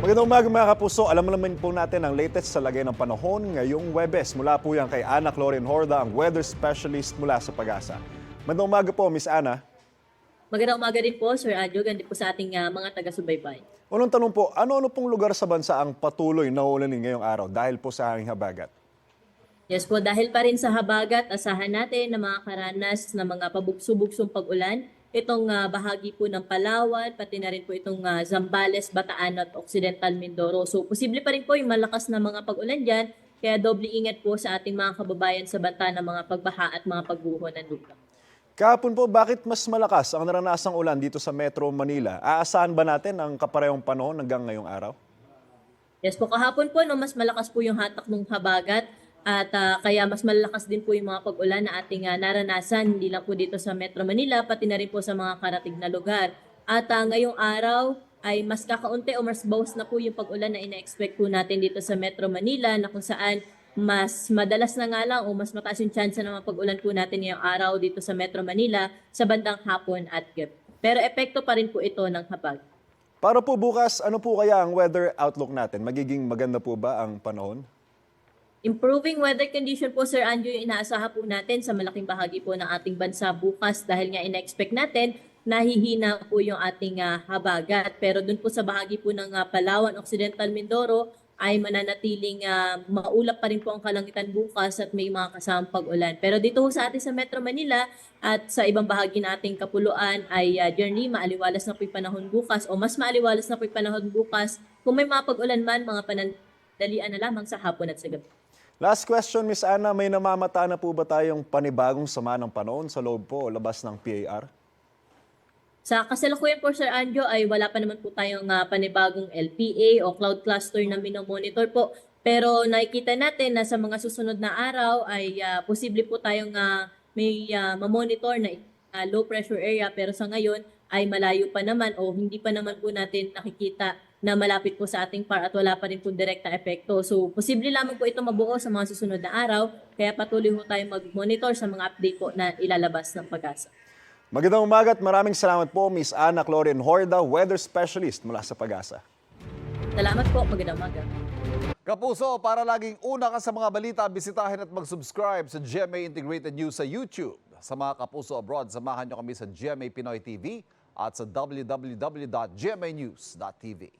Magandang umaga mga kapuso. Alam naman po natin ang latest sa lagay ng panahon ngayong Huwebes. Mula po yan kay Ana Clorin Horda, ang weather specialist mula sa Pag-asa. Magandang umaga po, Miss Ana. Magandang umaga din po, Sir Adjo, ganun din po sa ating mga taga-subaybay. Unang tanong po, ano-ano pong lugar sa bansa ang patuloy na ulanin ngayong araw dahil po sa hanging habagat? Yes po, dahil pa rin sa habagat, asahan natin na mga karanas na mga pabugso-bugsong pag-ulan. Itong bahagi po ng Palawan, pati na rin po itong Zambales, Bataan at Occidental Mindoro. So posible pa rin po yung malakas na mga pag-ulan dyan. Kaya doble ingat po sa ating mga kababayan sa banta ng mga pagbaha at mga pagguho ng lupa. Kahapon po, bakit mas malakas ang naranasang ulan dito sa Metro Manila? Aasahan ba natin ang kaparehong panahon hanggang ngayong araw? Yes po, kahapon po, no, mas malakas po yung hatak ng habagat at kaya mas malakas din po yung mga pag-ulan na ating naranasan, hindi lang po dito sa Metro Manila, pati na rin po sa mga karatig na lugar. At ngayong araw ay mas kakaunti o mas bawas na po yung pag-ulan na ina-expect po natin dito sa Metro Manila na kung saan mas madalas na nga lang o mas mataas yung chance na mapag-ulan po natin ngayong araw dito sa Metro Manila sa bandang hapon at gabi. Pero epekto pa rin po ito ng habag. Para po bukas, ano po kaya ang weather outlook natin? Magiging maganda po ba ang panahon? Improving weather condition po, Sir Andrew, yung inaasahan po natin sa malaking bahagi po ng ating bansa bukas dahil nga ina-expect natin nahihina po yung ating habagat. Pero dun po sa bahagi po ng Palawan, Occidental Mindoro ay mananatiling maulap pa rin po ang kalangitan bukas at may mga kasamang pag-ulan. Pero dito po sa atin sa Metro Manila at sa ibang bahagi nating kapuluan ay generally maaliwalas na po yung panahon bukas o mas maaliwalas na po yung panahon bukas. Kung may mga pag-ulan man, mga panandalian na lamang sa hapon at sa gabi. Last question, Miss Ana, may namamata na po ba tayong panibagong sama ng panahon sa loob po o labas ng PAR? Sa kasalukuyan po, Sir Anjo, ay wala pa naman po tayong panibagong LPA o cloud cluster na minomonitor po. Pero nakikita natin na sa mga susunod na araw ay posible po tayong may mamonitor na low pressure area. Pero sa ngayon ay malayo pa naman o hindi pa naman po natin nakikita na malapit po sa ating par at wala pa rin po direkta epekto. So, posible lamang po ito mabuo sa mga susunod na araw. Kaya patuloy po tayong mag-monitor sa mga update po na ilalabas ng Pag-asa. Magandang umaga at maraming salamat po, Miss Ana Clorin Horda, weather specialist mula sa Pag-asa. Salamat po. Magandang umaga. Kapuso, para laging una ka sa mga balita, bisitahin at mag-subscribe sa GMA Integrated News sa YouTube. Sa mga kapuso abroad, samahan nyo kami sa GMA Pinoy TV at sa www.gmanews.tv.